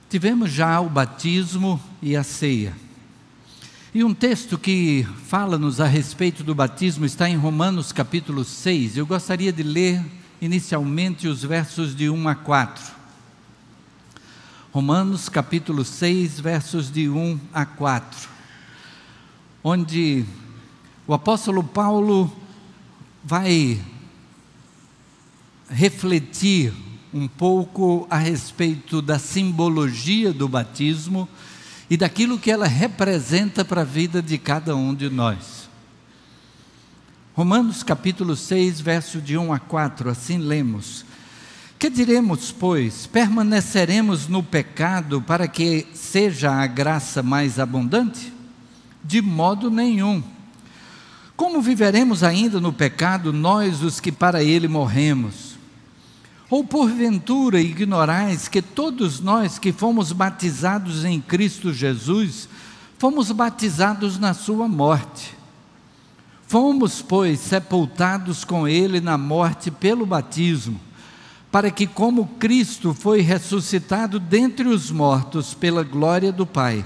Tivemos já o batismo e a ceia. E um texto que fala-nos a respeito do batismo está em Romanos capítulo 6. Eu gostaria de ler inicialmente os versos de 1 a 4. Romanos capítulo 6, versos de 1 a 4. Onde o apóstolo Paulo vai refletir um pouco a respeito da simbologia do batismo e daquilo que ela representa para a vida de cada um de nós. Romanos capítulo 6, verso de 1 a 4, assim lemos: Que diremos, pois? Permaneceremos no pecado para que seja a graça mais abundante? De modo nenhum. Como viveremos ainda no pecado, nós os que para ele morremos? Ou porventura ignorais que todos nós que fomos batizados em Cristo Jesus, fomos batizados na sua morte? Fomos, pois, sepultados com ele na morte pelo batismo, para que como Cristo foi ressuscitado dentre os mortos pela glória do Pai,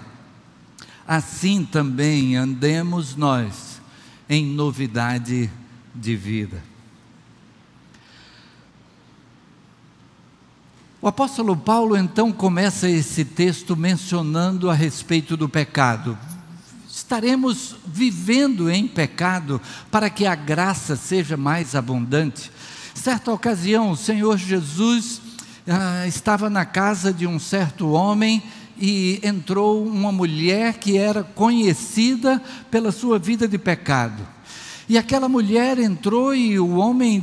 assim também andemos nós em novidade de vida. O apóstolo Paulo então começa esse texto mencionando a respeito do pecado. Estaremos vivendo em pecado para que a graça seja mais abundante. Certa ocasião, o Senhor Jesus estava na casa de um certo homem e entrou uma mulher que era conhecida pela sua vida de pecado. E aquela mulher entrou e o homem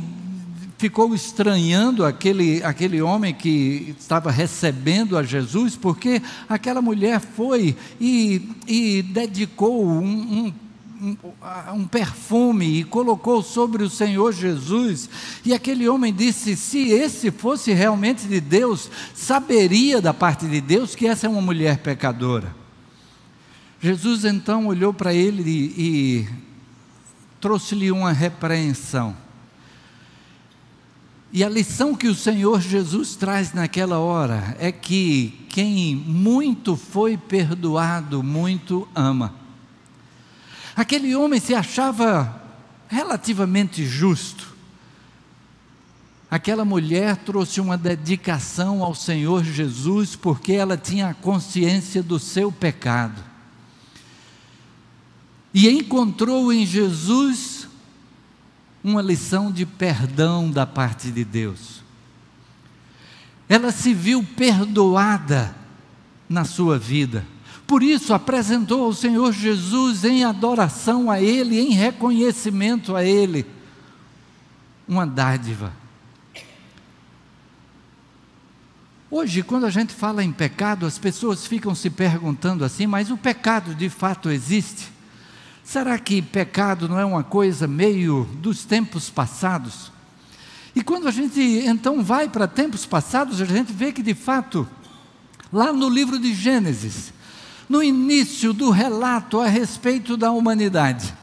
ficou estranhando aquele homem que estava recebendo a Jesus, porque aquela mulher foi e dedicou um perfume e colocou sobre o Senhor Jesus, e aquele homem disse: se esse fosse realmente de Deus, saberia da parte de Deus que essa é uma mulher pecadora. Jesus então olhou para ele e trouxe-lhe uma repreensão. E a lição que o Senhor Jesus traz naquela hora é que quem muito foi perdoado, muito ama. Aquele homem se achava relativamente justo. Aquela mulher trouxe uma dedicação ao Senhor Jesus porque ela tinha a consciência do seu pecado. E encontrou em Jesus uma lição de perdão da parte de Deus. Ela se viu perdoada na sua vida. Por isso apresentou ao Senhor Jesus em adoração a Ele, em reconhecimento a Ele, uma dádiva. Hoje, quando a gente fala em pecado, as pessoas ficam se perguntando assim: mas o pecado de fato existe? Será que pecado não é uma coisa meio dos tempos passados? E quando a gente então vai para tempos passados, a gente vê que de fato, lá no livro de Gênesis, no início do relato a respeito da humanidade,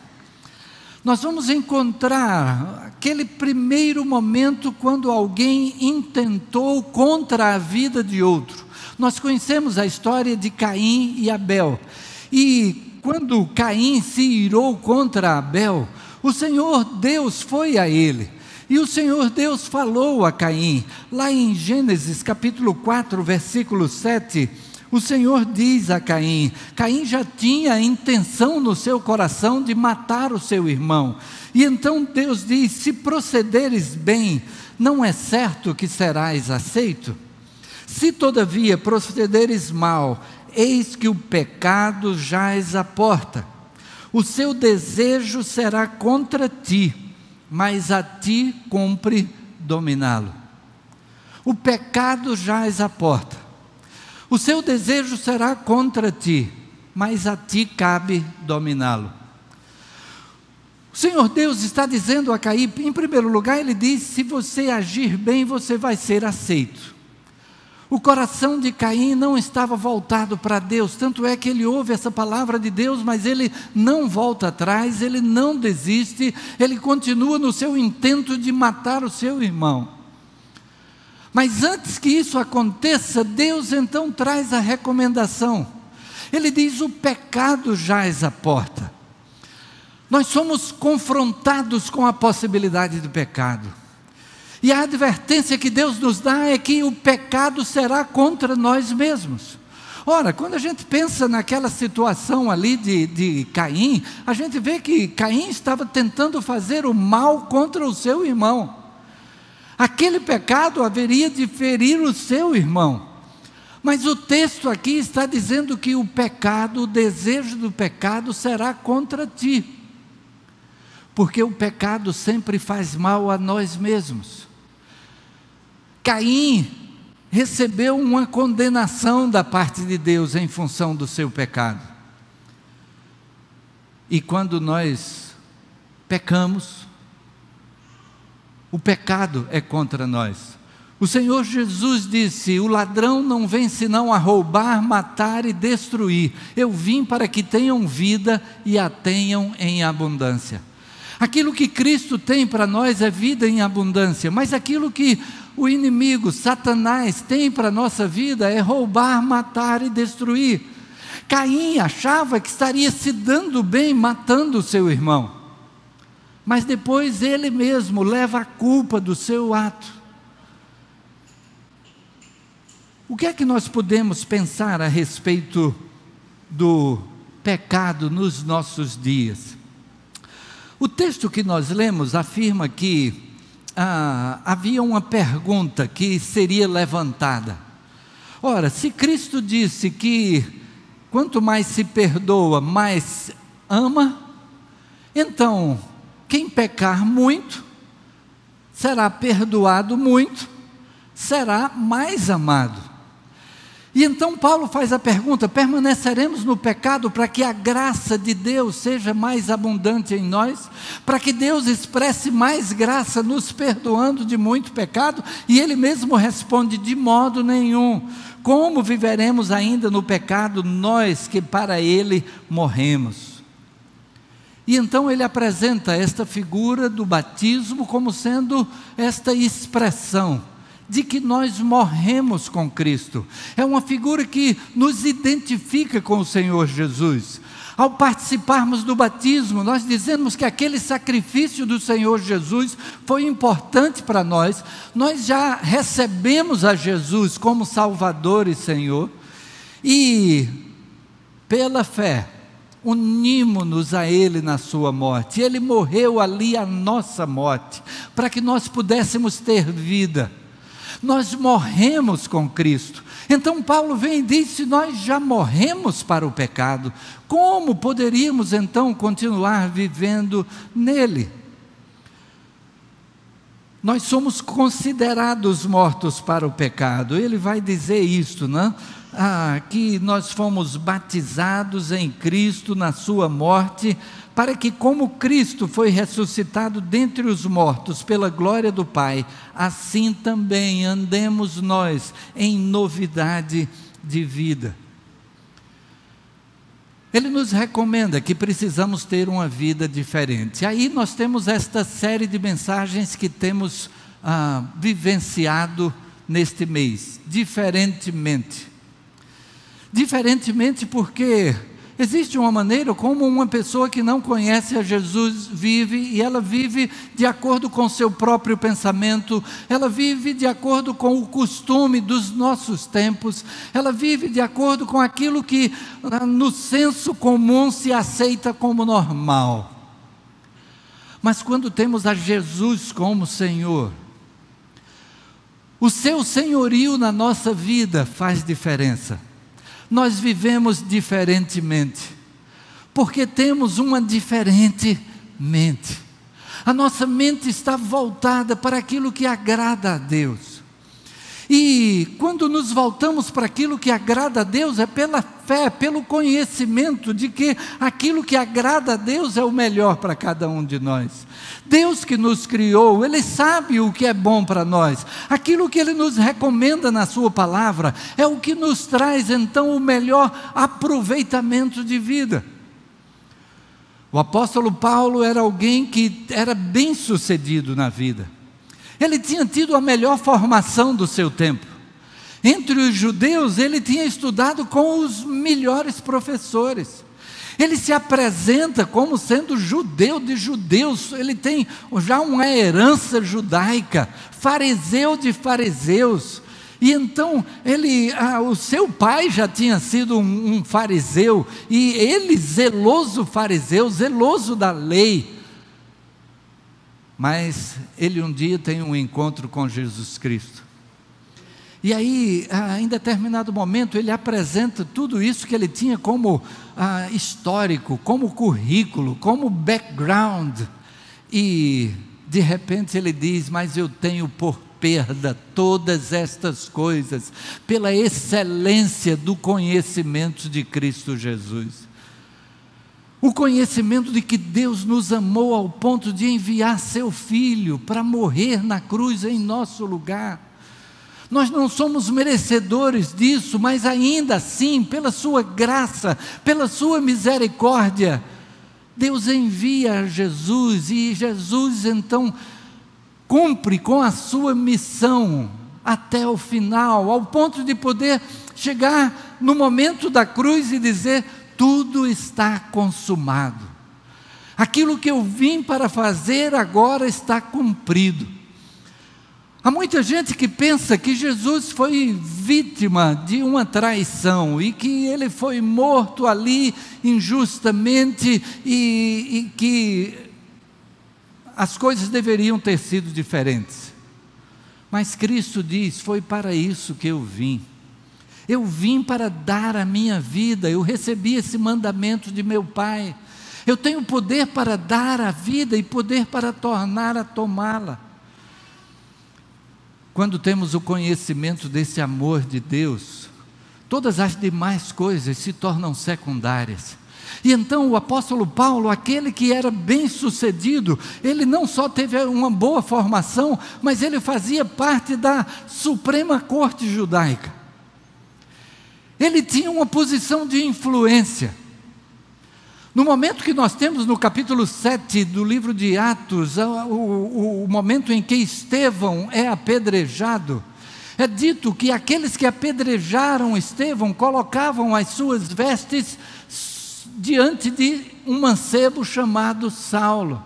nós vamos encontrar aquele primeiro momento quando alguém intentou contra a vida de outro. Nós conhecemos a história de Caim e Abel, e quando Caim se irou contra Abel, o Senhor Deus foi a ele, e o Senhor Deus falou a Caim, lá em Gênesis capítulo 4, versículo 7, o Senhor diz a Caim: Caim já tinha a intenção no seu coração de matar o seu irmão, e então Deus diz: se procederes bem, não é certo que serás aceito? Se todavia procederes mal, eis que o pecado jaz à porta, o seu desejo será contra ti, mas a ti cumpre dominá-lo. O pecado jaz à porta, o seu desejo será contra ti, mas a ti cabe dominá-lo. O Senhor Deus está dizendo a Caim, em primeiro lugar, Ele diz: se você agir bem, você vai ser aceito. O coração de Caim não estava voltado para Deus, tanto é que ele ouve essa palavra de Deus, mas ele não volta atrás, ele não desiste, ele continua no seu intento de matar o seu irmão. Mas antes que isso aconteça, Deus então traz a recomendação. Ele diz: o pecado jaz à porta. Nós somos confrontados com a possibilidade do pecado. E a advertência que Deus nos dá é que o pecado será contra nós mesmos. Ora, quando a gente pensa naquela situação ali de Caim, a gente vê que Caim estava tentando fazer o mal contra o seu irmão. Aquele pecado haveria de ferir o seu irmão. Mas o texto aqui está dizendo que o pecado, o desejo do pecado será contra ti. Porque o pecado sempre faz mal a nós mesmos. Caim recebeu uma condenação da parte de Deus em função do seu pecado. E quando nós pecamos, o pecado é contra nós. O Senhor Jesus disse: o ladrão não vem senão a roubar, matar e destruir. Eu vim para que tenham vida e a tenham em abundância. Aquilo que Cristo tem para nós é vida em abundância, mas aquilo que o inimigo, Satanás, tem para a nossa vida é roubar, matar e destruir. Caim achava que estaria se dando bem matando o seu irmão, mas depois ele mesmo leva a culpa do seu ato. O que é que nós podemos pensar a respeito do pecado nos nossos dias? O texto que nós lemos afirma que havia uma pergunta que seria levantada. Ora, se Cristo disse que quanto mais se perdoa, mais ama, então quem pecar muito, será perdoado muito, será mais amado. E então Paulo faz a pergunta: permaneceremos no pecado para que a graça de Deus seja mais abundante em nós? Para que Deus expresse mais graça nos perdoando de muito pecado? E ele mesmo responde: de modo nenhum. Como viveremos ainda no pecado, nós que para ele morremos? E então ele apresenta esta figura do batismo como sendo esta expressão de que nós morremos com Cristo. É uma figura que nos identifica com o Senhor Jesus. Ao participarmos do batismo, nós dizemos que aquele sacrifício do Senhor Jesus foi importante para nós. Nós já recebemos a Jesus como Salvador e Senhor, e pela fé unimos-nos a Ele na sua morte. Ele morreu ali a nossa morte, para que nós pudéssemos ter vida. Nós morremos com Cristo. Então Paulo vem e diz: se nós já morremos para o pecado, como poderíamos então continuar vivendo nele? Nós somos considerados mortos para o pecado. Ele vai dizer isto, né? Que nós fomos batizados em Cristo na sua morte, para que, como Cristo foi ressuscitado dentre os mortos pela glória do Pai, assim também andemos nós em novidade de vida. Ele nos recomenda que precisamos ter uma vida diferente. Aí nós temos esta série de mensagens que temos vivenciado neste mês, diferentemente. Diferentemente porque existe uma maneira como uma pessoa que não conhece a Jesus vive, e ela vive de acordo com o seu próprio pensamento, ela vive de acordo com o costume dos nossos tempos, ela vive de acordo com aquilo que no senso comum se aceita como normal. Mas quando temos a Jesus como Senhor, o seu senhorio na nossa vida faz diferença. Nós vivemos diferentemente, porque temos uma diferente mente. A nossa mente está voltada para aquilo que agrada a Deus. E quando nos voltamos para aquilo que agrada a Deus, é pela fé, pelo conhecimento de que aquilo que agrada a Deus é o melhor para cada um de nós. Deus que nos criou, Ele sabe o que é bom para nós. Aquilo que Ele nos recomenda na sua palavra é o que nos traz então o melhor aproveitamento de vida. O apóstolo Paulo era alguém que era bem sucedido na vida. Ele tinha tido a melhor formação do seu tempo. Entre os judeus, ele tinha estudado com os melhores professores. Ele se apresenta como sendo judeu de judeus, ele tem já uma herança judaica, fariseu de fariseus. E então, o seu pai já tinha sido um fariseu, e ele, zeloso fariseu, zeloso da lei. Mas ele um dia tem um encontro com Jesus Cristo. E aí, em determinado momento, ele apresenta tudo isso que ele tinha como histórico, como currículo, como background. E, de repente, ele diz: mas eu tenho por perda todas estas coisas, pela excelência do conhecimento de Cristo Jesus. O conhecimento de que Deus nos amou ao ponto de enviar seu Filho para morrer na cruz em nosso lugar. Nós não somos merecedores disso, mas ainda assim, pela sua graça, pela sua misericórdia, Deus envia Jesus, e Jesus então cumpre com a sua missão até o final, ao ponto de poder chegar no momento da cruz e dizer: tudo está consumado. Aquilo que eu vim para fazer agora está cumprido. Há muita gente que pensa que Jesus foi vítima de uma traição e que ele foi morto ali injustamente e que as coisas deveriam ter sido diferentes. Mas Cristo diz: foi para isso que eu vim. Eu vim para dar a minha vida, eu recebi esse mandamento de meu Pai. Eu tenho poder para dar a vida e poder para tornar a tomá-la. Quando temos o conhecimento desse amor de Deus, todas as demais coisas se tornam secundárias. E então o apóstolo Paulo, aquele que era bem sucedido, ele não só teve uma boa formação, mas ele fazia parte da Suprema Corte Judaica. Ele tinha uma posição de influência. No momento que nós temos no capítulo 7 do livro de Atos, o momento em que Estevão é apedrejado, é dito que aqueles que apedrejaram Estevão colocavam as suas vestes diante de um mancebo chamado Saulo.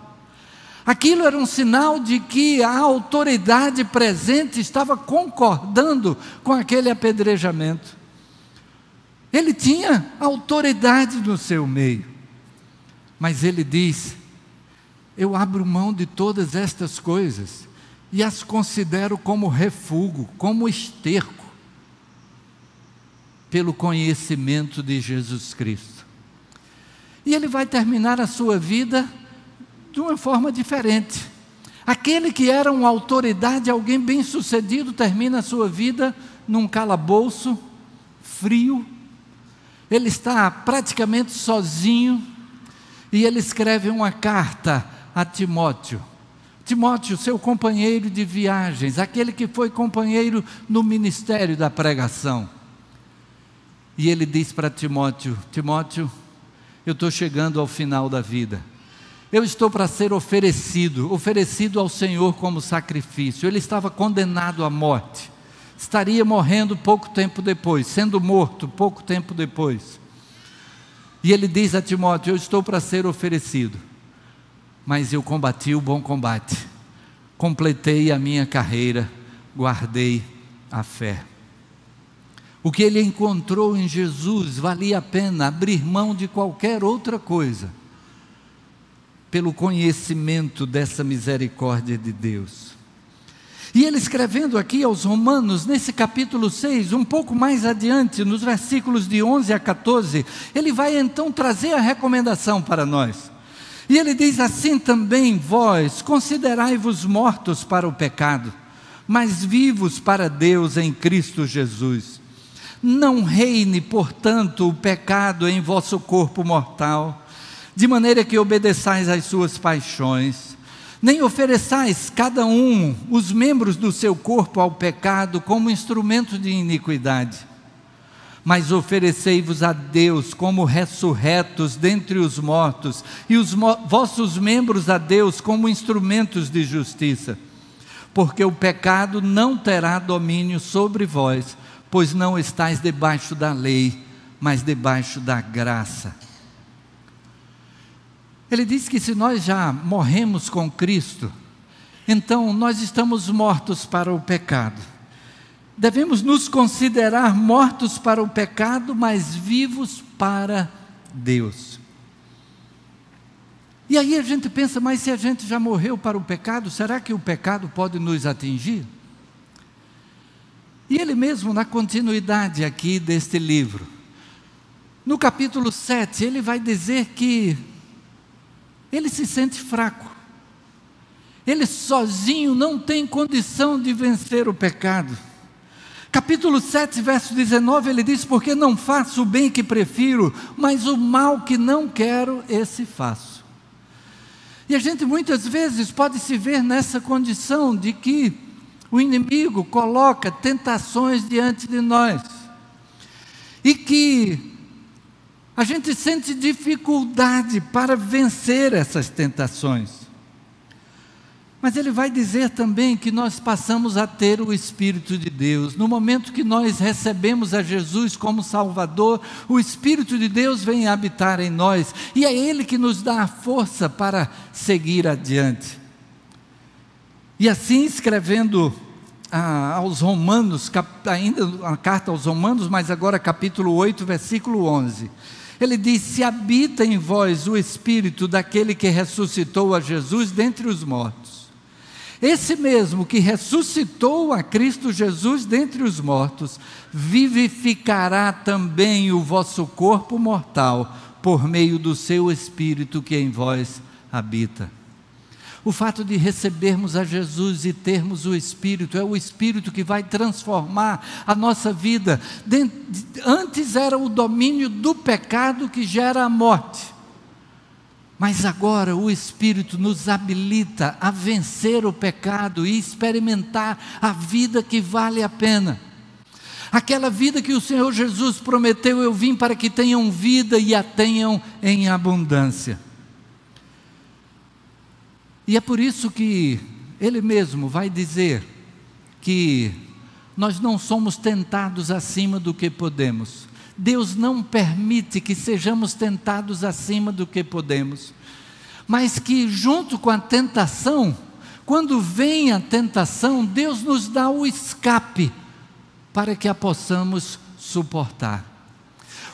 Aquilo era um sinal de que a autoridade presente estava concordando com aquele apedrejamento. Ele tinha autoridade no seu meio. Mas ele diz: eu abro mão de todas estas coisas e as considero como refúgio, como esterco, pelo conhecimento de Jesus Cristo. E ele vai terminar a sua vida de uma forma diferente. Aquele que era uma autoridade, alguém bem sucedido, termina a sua vida num calabouço, frio. Ele está praticamente sozinho. E ele escreve uma carta a Timóteo. Timóteo, seu companheiro de viagens, aquele que foi companheiro no ministério da pregação. E ele diz para Timóteo: Timóteo, eu estou chegando ao final da vida. Eu estou para ser oferecido ao Senhor como sacrifício. Ele estava condenado à morte. Estaria morrendo pouco tempo depois, sendo morto pouco tempo depois. E ele diz a Timóteo: eu estou para ser oferecido, mas eu combati o bom combate, completei a minha carreira, guardei a fé. O que ele encontrou em Jesus valia a pena abrir mão de qualquer outra coisa, pelo conhecimento dessa misericórdia de Deus. E ele escrevendo aqui aos Romanos, nesse capítulo 6, um pouco mais adiante, nos versículos de 11 a 14, ele vai então trazer a recomendação para nós. E ele diz assim também: vós considerai-vos mortos para o pecado, mas vivos para Deus em Cristo Jesus. Não reine, portanto, o pecado em vosso corpo mortal, de maneira que obedeçais às suas paixões. Nem ofereçais cada um os membros do seu corpo ao pecado como instrumento de iniquidade, mas oferecei-vos a Deus como ressurretos dentre os mortos, e os vossos membros a Deus como instrumentos de justiça. porque o pecado não terá domínio sobre vós, pois não estáis debaixo da lei, mas debaixo da graça. Ele diz que se nós já morremos com Cristo, então nós estamos mortos para o pecado. Devemos nos considerar mortos para o pecado, mas vivos para Deus. E aí a gente pensa, mas se a gente já morreu para o pecado, será que o pecado pode nos atingir? E ele mesmo, na continuidade aqui deste livro, no capítulo 7, ele vai dizer que ele se sente fraco. Ele sozinho não tem condição de vencer o pecado. Capítulo 7, verso 19, ele diz, porque não faço o bem que prefiro, mas o mal que não quero, esse faço. E a gente muitas vezes pode se ver nessa condição de que o inimigo coloca tentações diante de nós, e que a gente sente dificuldade para vencer essas tentações. Mas ele vai dizer também que nós passamos a ter o Espírito de Deus. No momento que nós recebemos a Jesus como Salvador, o Espírito de Deus vem habitar em nós, e é Ele que nos dá a força para seguir adiante. E assim, escrevendo aos Romanos, ainda a carta aos Romanos, mas agora capítulo 8, versículo 11, ele diz, se habita em vós o Espírito daquele que ressuscitou a Jesus dentre os mortos, esse mesmo que ressuscitou a Cristo Jesus dentre os mortos, vivificará também o vosso corpo mortal, por meio do seu Espírito que em vós habita. O fato de recebermos a Jesus e termos o Espírito, é o Espírito que vai transformar a nossa vida. Antes era o domínio do pecado que gera a morte, mas agora o Espírito nos habilita a vencer o pecado e experimentar a vida que vale a pena. Aquela vida que o Senhor Jesus prometeu, eu vim para que tenham vida e a tenham em abundância. E é por isso que Ele mesmo vai dizer que nós não somos tentados acima do que podemos. Deus não permite que sejamos tentados acima do que podemos, mas que junto com a tentação, quando vem a tentação, Deus nos dá o escape para que a possamos suportar.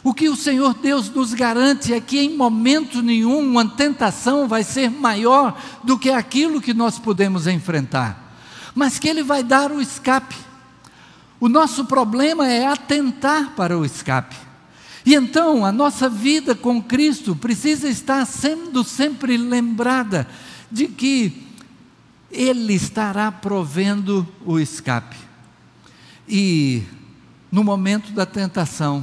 O que o Senhor Deus nos garante é que em momento nenhum uma tentação vai ser maior do que aquilo que nós podemos enfrentar, mas que Ele vai dar o escape. O nosso problema é atentar para o escape. E então a nossa vida com Cristo precisa estar sendo sempre lembrada de que Ele estará provendo o escape. E no momento da tentação,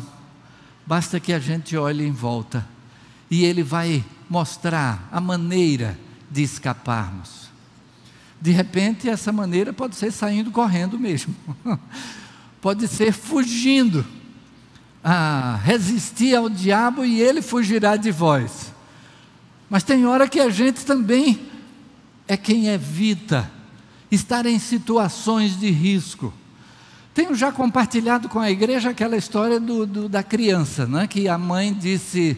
basta que a gente olhe em volta e Ele vai mostrar a maneira de escaparmos. De repente, essa maneira pode ser saindo correndo mesmo, pode ser fugindo, resistir ao diabo e ele fugirá de vós. Mas tem hora que a gente também é quem evita estar em situações de risco. Tenho já compartilhado com a igreja aquela história da criança, né? Que a mãe disse,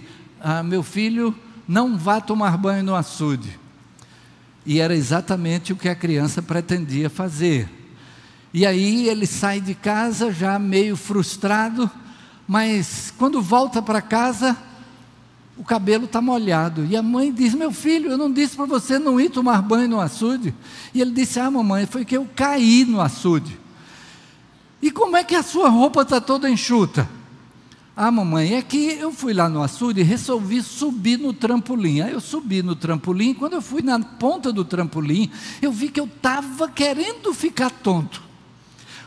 meu filho, não vá tomar banho no açude. E era exatamente o que a criança pretendia fazer. E aí ele sai de casa já meio frustrado, mas quando volta para casa, o cabelo está molhado. E a mãe diz, meu filho, eu não disse para você não ir tomar banho no açude? E ele disse, mamãe, foi que eu caí no açude. E como é que a sua roupa está toda enxuta? Mamãe, é que eu fui lá no açude e resolvi subir no trampolim. Aí eu subi no trampolim, quando eu fui na ponta do trampolim, eu vi que eu estava querendo ficar tonto,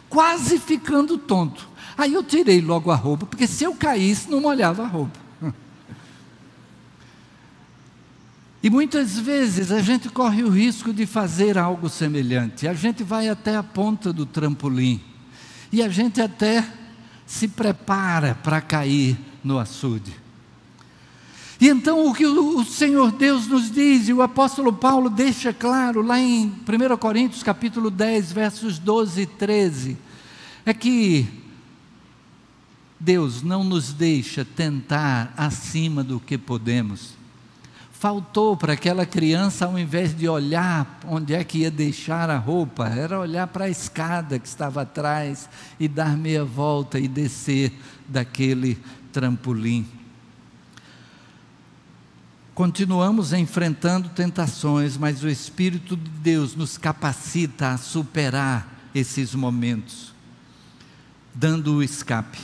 quase ficando tonto. Aí eu tirei logo a roupa, porque se eu caísse, não molhava a roupa. E muitas vezes a gente corre o risco de fazer algo semelhante. A gente vai até a ponta do trampolim, e a gente até se prepara para cair no açude. E então o que o Senhor Deus nos diz, e o apóstolo Paulo deixa claro lá em 1 Coríntios capítulo 10, versos 12 e 13, é que Deus não nos deixa tentar acima do que podemos. Faltou para aquela criança, ao invés de olhar onde é que ia deixar a roupa, era olhar para a escada que estava atrás e dar meia volta e descer daquele trampolim. Continuamos enfrentando tentações, mas o Espírito de Deus nos capacita a superar esses momentos, dando o escape.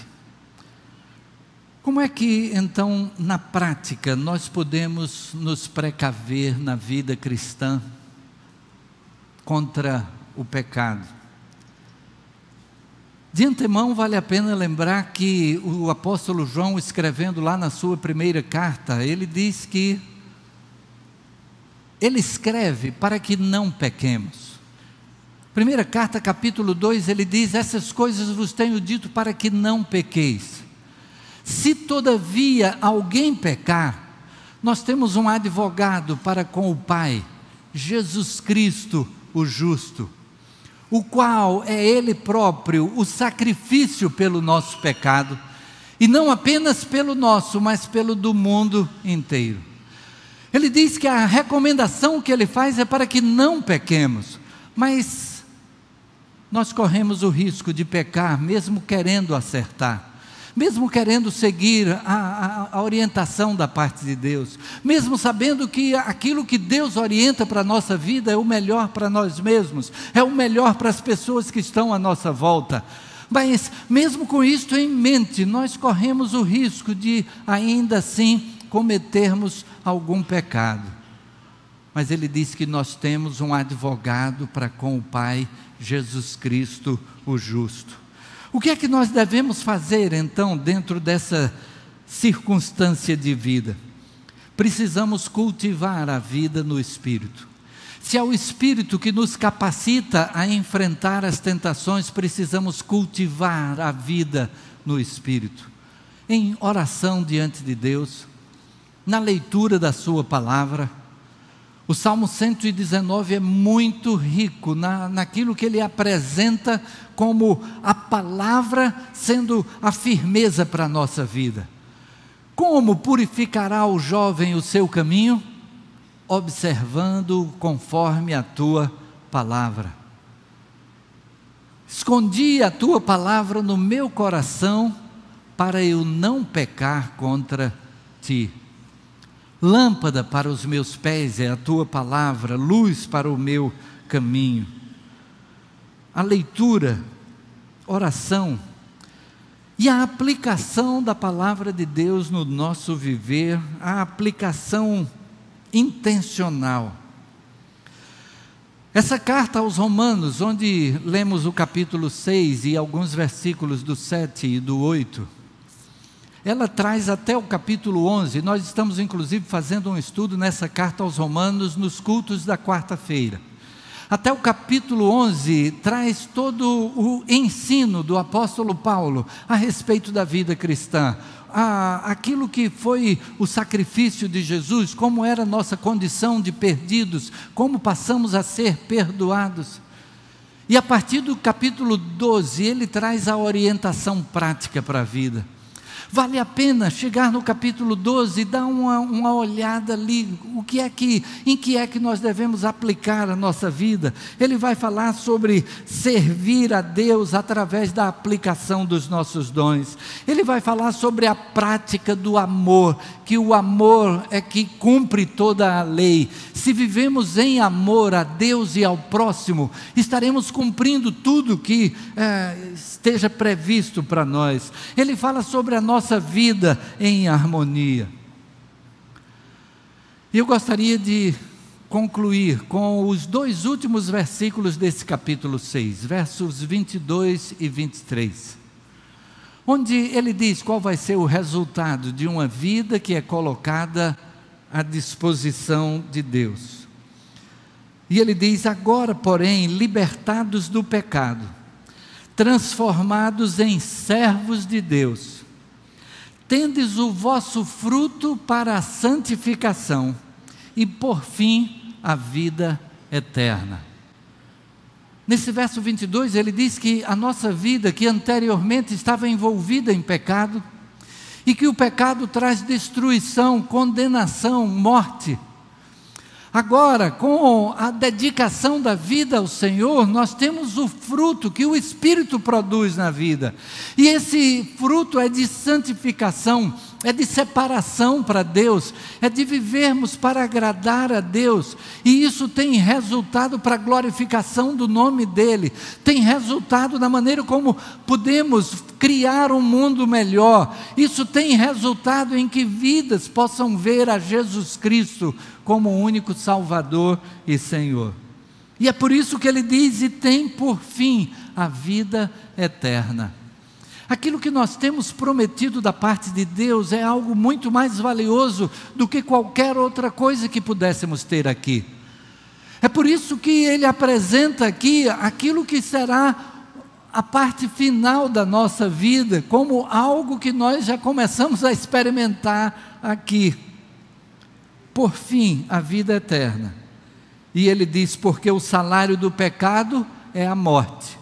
Como é que, então, na prática, nós podemos nos precaver na vida cristã contra o pecado? De antemão, vale a pena lembrar que o apóstolo João, escrevendo lá na sua primeira carta, ele diz que ele escreve para que não pequemos. Primeira carta, capítulo 2, ele diz: essas coisas vos tenho dito para que não pequeis. Se todavia alguém pecar, nós temos um advogado para com o Pai, Jesus Cristo, o justo, o qual é Ele próprio o sacrifício pelo nosso pecado, e não apenas pelo nosso, mas pelo do mundo inteiro. Ele diz que a recomendação que Ele faz é para que não pequemos, mas nós corremos o risco de pecar, mesmo querendo acertar, mesmo querendo seguir a orientação da parte de Deus, mesmo sabendo que aquilo que Deus orienta para a nossa vida é o melhor para nós mesmos, é o melhor para as pessoas que estão à nossa volta. Mas mesmo com isto em mente, nós corremos o risco de ainda assim cometermos algum pecado. Mas ele diz que nós temos um advogado para com o Pai, Jesus Cristo, o justo. O que é que nós devemos fazer então dentro dessa circunstância de vida? Precisamos cultivar a vida no Espírito. Se é o Espírito que nos capacita a enfrentar as tentações, precisamos cultivar a vida no Espírito, em oração diante de Deus, na leitura da sua palavra. O Salmo 119 é muito rico naquilo que ele apresenta como a palavra sendo a firmeza para a nossa vida. Como purificará o jovem o seu caminho? Observando conforme a tua palavra. Escondi a tua palavra no meu coração para eu não pecar contra ti. Lâmpada para os meus pés é a tua palavra, luz para o meu caminho. A leitura, oração e a aplicação da palavra de Deus no nosso viver, a aplicação intencional. Essa carta aos Romanos, onde lemos o capítulo 6 e alguns versículos do 7 e do 8, ela traz até o capítulo 11, nós estamos inclusive fazendo um estudo nessa carta aos Romanos nos cultos da quarta-feira. Até o capítulo 11 traz todo o ensino do apóstolo Paulo a respeito da vida cristã, aquilo que foi o sacrifício de Jesus, como era a nossa condição de perdidos, como passamos a ser perdoados. E a partir do capítulo 12 ele traz a orientação prática para a vida. Vale a pena chegar no capítulo 12 e dar uma olhada ali, em que é que nós devemos aplicar a nossa vida. Ele vai falar sobre servir a Deus através da aplicação dos nossos dons. Ele vai falar sobre a prática do amor, que o amor é que cumpre toda a lei. Se vivemos em amor a Deus e ao próximo, estaremos cumprindo tudo que esteja previsto para nós. Ele fala sobre a nossa vida em harmonia. E eu gostaria de concluir com os dois últimos versículos desse capítulo 6, versos 22 e 23, onde ele diz qual vai ser o resultado de uma vida que é colocada à disposição de Deus. E ele diz: agora, porém, libertados do pecado, transformados em servos de Deus, tendes o vosso fruto para a santificação, e por fim a vida eterna. Nesse verso 22 ele diz que a nossa vida, que anteriormente estava envolvida em pecado, e que o pecado traz destruição, condenação, morte. Agora, com a dedicação da vida ao Senhor, nós temos o fruto que o Espírito produz na vida. E esse fruto é de santificação, é de separação para Deus, é de vivermos para agradar a Deus. E isso tem resultado para a glorificação do nome dEle, tem resultado na maneira como podemos criar um mundo melhor. Isso tem resultado em que vidas possam ver a Jesus Cristo como o único Salvador e Senhor. E é por isso que ele diz: e tem por fim a vida eterna. Aquilo que nós temos prometido da parte de Deus é algo muito mais valioso do que qualquer outra coisa que pudéssemos ter aqui. É por isso que ele apresenta aqui aquilo que será a parte final da nossa vida, como algo que nós já começamos a experimentar aqui. Por fim, a vida eterna. E ele diz: porque o salário do pecado é a morte,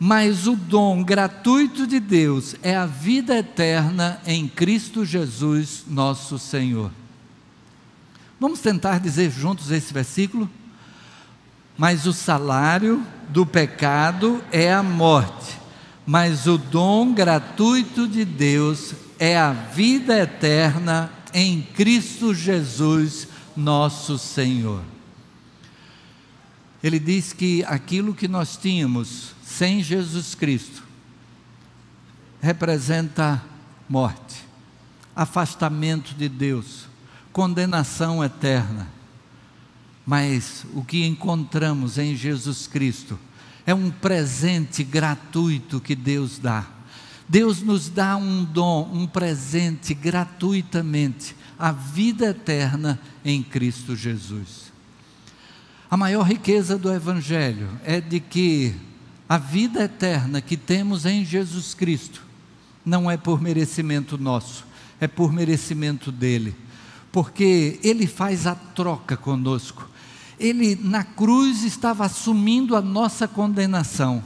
mas o dom gratuito de Deus é a vida eterna em Cristo Jesus, nosso Senhor. Vamos tentar dizer juntos esse versículo? Mas o salário do pecado é a morte, mas o dom gratuito de Deus é a vida eterna em Cristo Jesus, nosso Senhor. Ele diz que aquilo que nós tínhamos sem Jesus Cristo representa morte, afastamento de Deus, condenação eterna. Mas o que encontramos em Jesus Cristo é um presente gratuito que Deus dá. Deus nos dá um dom, um presente gratuitamente, a vida eterna em Cristo Jesus. A maior riqueza do Evangelho é de que a vida eterna que temos em Jesus Cristo não é por merecimento nosso, é por merecimento dEle, porque Ele faz a troca conosco. Ele na cruz estava assumindo a nossa condenação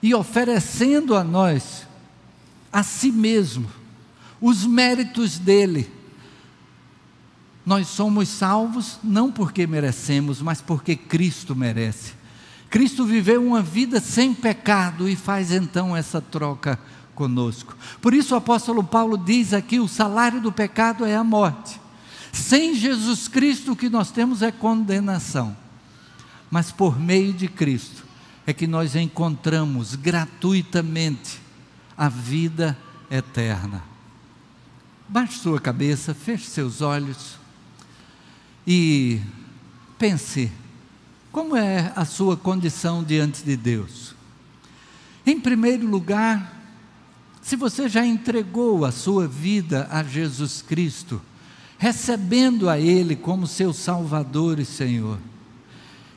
e oferecendo a nós, a si mesmo, os méritos dEle. Nós somos salvos não porque merecemos, mas porque Cristo merece. Cristo viveu uma vida sem pecado e faz então essa troca conosco. Por isso o apóstolo Paulo diz aqui: o salário do pecado é a morte. Sem Jesus Cristo o que nós temos é condenação. Mas por meio de Cristo é que nós encontramos gratuitamente a vida eterna. Baixe sua cabeça, feche seus olhos e pense, como é a sua condição diante de Deus? Em primeiro lugar, se você já entregou a sua vida a Jesus Cristo, recebendo a Ele como seu Salvador e Senhor,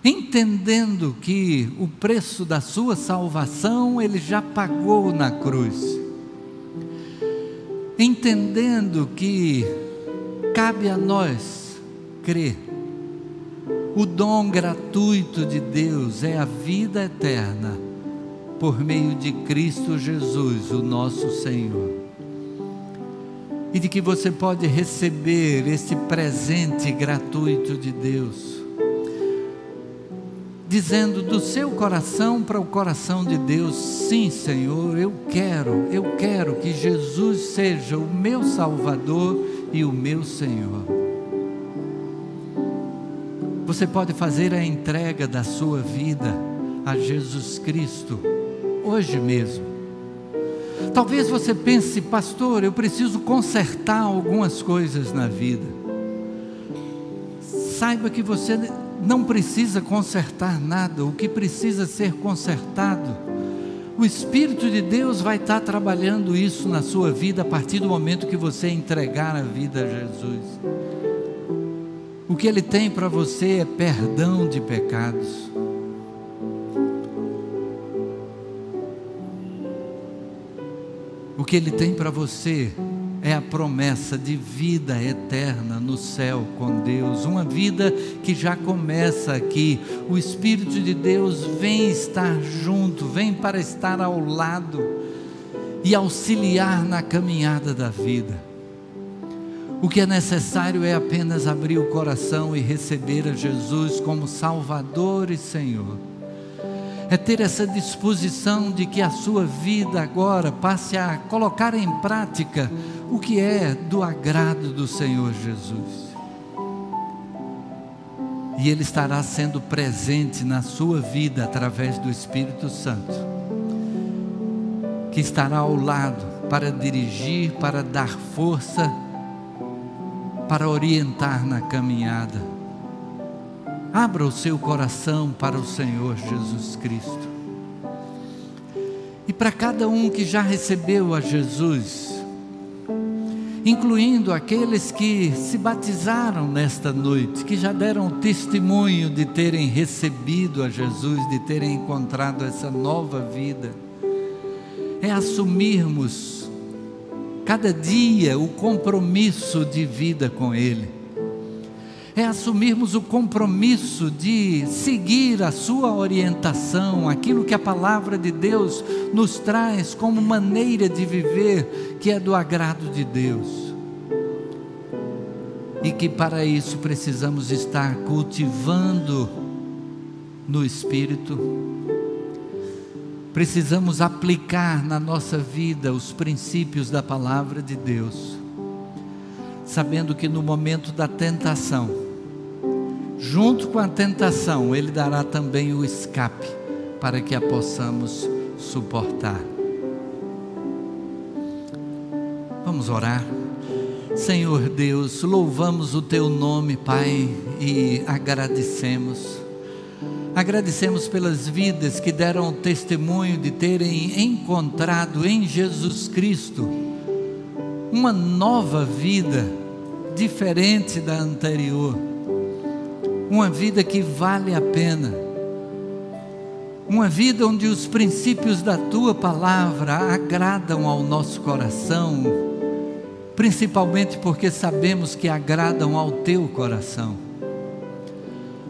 entendendo que o preço da sua salvação Ele já pagou na cruz, entendendo que cabe a nós crer, o dom gratuito de Deus é a vida eterna, por meio de Cristo Jesus, o nosso Senhor, e de que você pode receber esse presente gratuito de Deus, dizendo do seu coração para o coração de Deus: sim, Senhor, eu quero que Jesus seja o meu Salvador e o meu Senhor. Você pode fazer a entrega da sua vida a Jesus Cristo hoje mesmo. Talvez você pense: pastor, eu preciso consertar algumas coisas na vida. Saiba que você não precisa consertar nada. O que precisa ser consertado, o Espírito de Deus vai estar trabalhando isso na sua vida a partir do momento que você entregar a vida a Jesus. O que Ele tem para você é perdão de pecados. O que Ele tem para você é a promessa de vida eterna no céu com Deus, uma vida que já começa aqui. O Espírito de Deus vem estar junto, vem para estar ao lado e auxiliar na caminhada da vida. O que é necessário é apenas abrir o coração e receber a Jesus como Salvador e Senhor. É ter essa disposição de que a sua vida agora passe a colocar em prática o que é do agrado do Senhor Jesus. E Ele estará sendo presente na sua vida através do Espírito Santo, que estará ao lado para dirigir, para dar força, para orientar na caminhada. Abra o seu coração para o Senhor Jesus Cristo. E para cada um que já recebeu a Jesus, incluindo aqueles que se batizaram nesta noite, que já deram testemunho de terem recebido a Jesus, de terem encontrado essa nova vida, é assumirmos cada dia o compromisso de vida com Ele. É assumirmos o compromisso de seguir a sua orientação, aquilo que a palavra de Deus nos traz como maneira de viver, que é do agrado de Deus. E que para isso precisamos estar cultivando no Espírito, precisamos aplicar na nossa vida os princípios da palavra de Deus, sabendo que no momento da tentação, junto com a tentação, Ele dará também o escape para que a possamos suportar. Vamos orar. Senhor Deus, louvamos o Teu nome, Pai, e agradecemos. Agradecemos pelas vidas que deram testemunho de terem encontrado em Jesus Cristo uma nova vida, diferente da anterior. Uma vida que vale a pena, uma vida onde os princípios da Tua palavra agradam ao nosso coração, principalmente porque sabemos que agradam ao Teu coração.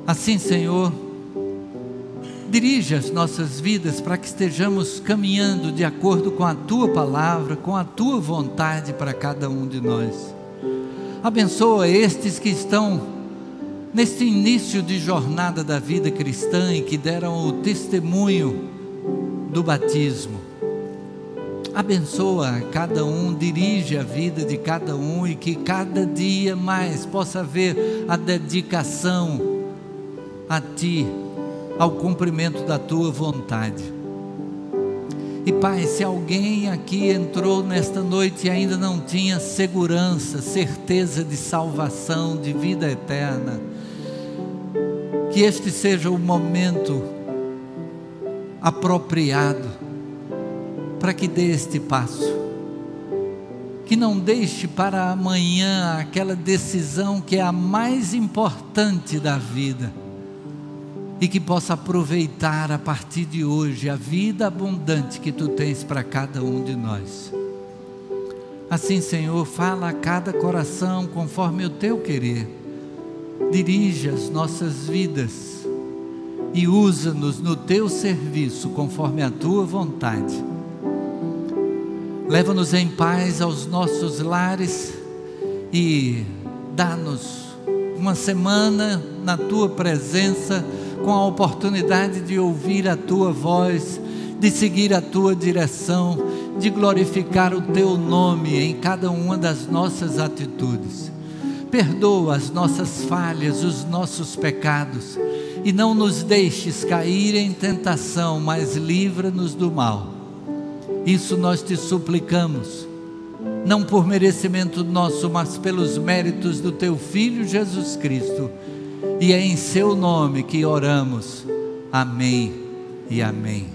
Assim, Senhor, dirige as nossas vidas para que estejamos caminhando de acordo com a Tua palavra, com a Tua vontade para cada um de nós. Abençoa estes que estão neste início de jornada da vida cristã e que deram o testemunho do batismo. Abençoa cada um, dirige a vida de cada um e que cada dia mais possa haver a dedicação a Ti, ao cumprimento da Tua vontade. E Pai, se alguém aqui entrou nesta noite e ainda não tinha segurança, certeza de salvação, de vida eterna, que este seja o momento apropriado para que dê este passo, que não deixe para amanhã aquela decisão que é a mais importante da vida, e que possa aproveitar a partir de hoje a vida abundante que Tu tens para cada um de nós. Assim, Senhor, fala a cada coração conforme o Teu querer. Dirige as nossas vidas e usa-nos no Teu serviço conforme a Tua vontade. Leva-nos em paz aos nossos lares e dá-nos uma semana na Tua presença, com a oportunidade de ouvir a Tua voz, de seguir a Tua direção, de glorificar o Teu nome em cada uma das nossas atitudes. Perdoa as nossas falhas, os nossos pecados, e não nos deixes cair em tentação, mas livra-nos do mal. Isso nós Te suplicamos, não por merecimento nosso, mas pelos méritos do Teu Filho Jesus Cristo, e é em Seu nome que oramos. Amém e amém.